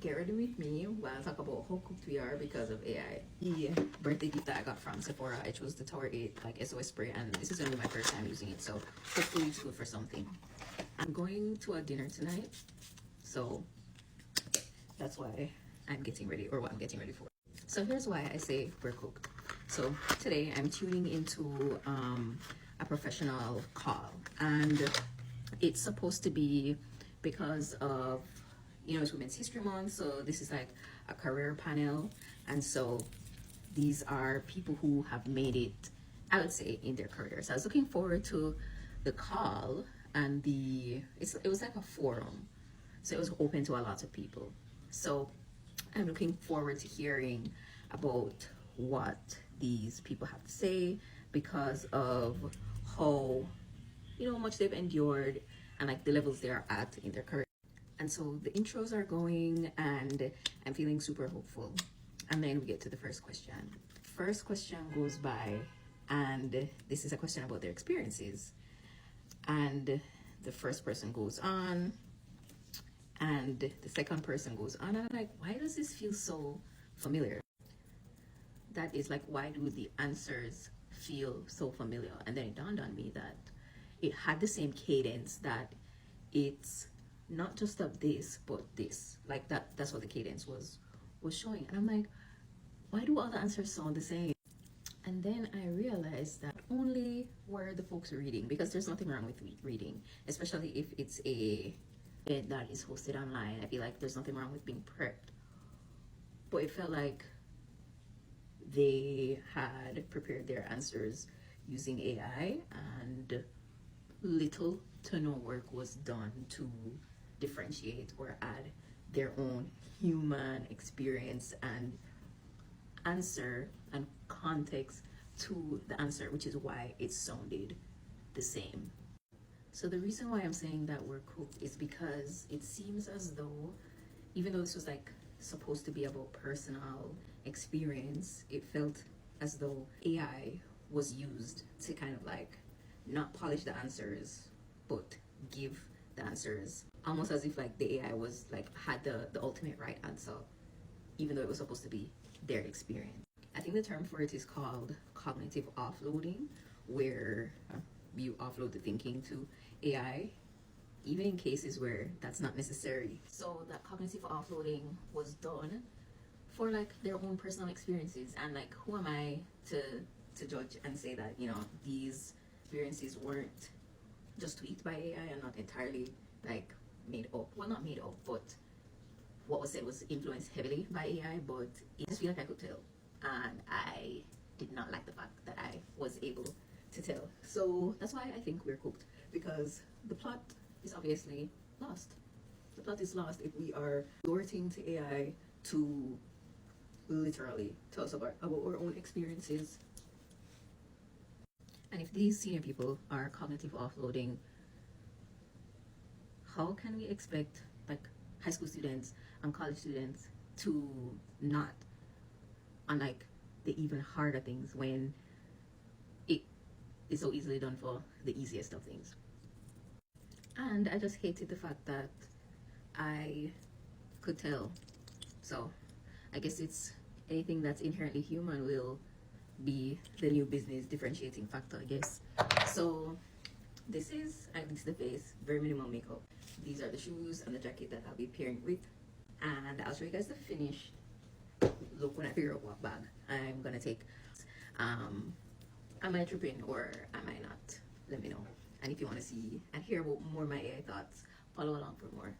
get ready with me while I talk about how cooked we are because of AI. The birthday gift that I got from Sephora, I chose the Tower 8 like SOS spray, and this is gonna be my first time using it, so hopefully it's good for something. I'm going to a dinner tonight, so that's why I'm getting ready, or what I'm getting ready for. So here's why I say we're cooked. So today I'm tuning into a professional call, and it's supposed to be because of, it's Women's History Month, so this is like a career panel, and so these are people who have made it, I would say, in their careers. I was looking forward to the call, and it was like a forum, so it was open to a lot of people. So I'm looking forward to hearing about what these people have to say because of how much they've endured and like the levels they're at in their career. And so the intros are going, and I'm feeling super hopeful. And then we get to the first question. First question goes by, and this is a question about their experiences. And the first person goes on, and the second person goes on, and I'm like, why does this feel so familiar? That is like, why do the answers feel so familiar? And then it dawned on me that it had the same cadence, that it's not just of this but this, like that's what the cadence was showing. And I'm like, why do all the answers sound the same? And then I realized that only were the folks reading, because there's nothing wrong with reading, especially if it's a event that is hosted online. I feel like there's nothing wrong with being prepped, but it felt like they had prepared their answers using AI, and little to no work was done to differentiate or add their own human experience and answer and context to the answer, which is why it sounded the same. So the reason why I'm saying that we're cooked is because it seems as though, even though this was like supposed to be about personal experience, it felt as though AI was used to kind of like not polish the answers but give the answers, almost as if like the AI was like had the ultimate right answer, even though it was supposed to be their experience. I think the term for it is called cognitive offloading, where you offload the thinking to AI, even in cases where that's not necessary. So that cognitive offloading was done for like their own personal experiences, and like, who am I to judge and say that these experiences weren't just tweaked by AI and not entirely like made up. Well, not made up, but what was said was influenced heavily by AI. But I just feel like I could tell, and I did not like the fact that I was able to tell. So that's why I think we're cooked, because the plot is obviously lost. The plot is lost if we are resorting to AI to literally tell us about our own experiences. And if these senior people are cognitive offloading, how can we expect like high school students and college students to not, on like the even harder things, when it is so easily done for the easiest of things? And I just hated the fact that I could tell. So I guess it's anything that's inherently human will be the new business differentiating factor, I guess. So this is the face, very minimal makeup. These are the shoes and the jacket that I'll be pairing with, and I'll show you guys the finished look when I figure out what bag I'm gonna take. Am I tripping or am I not? Let me know. And if you want to see and hear about more of my AI thoughts, follow along for more.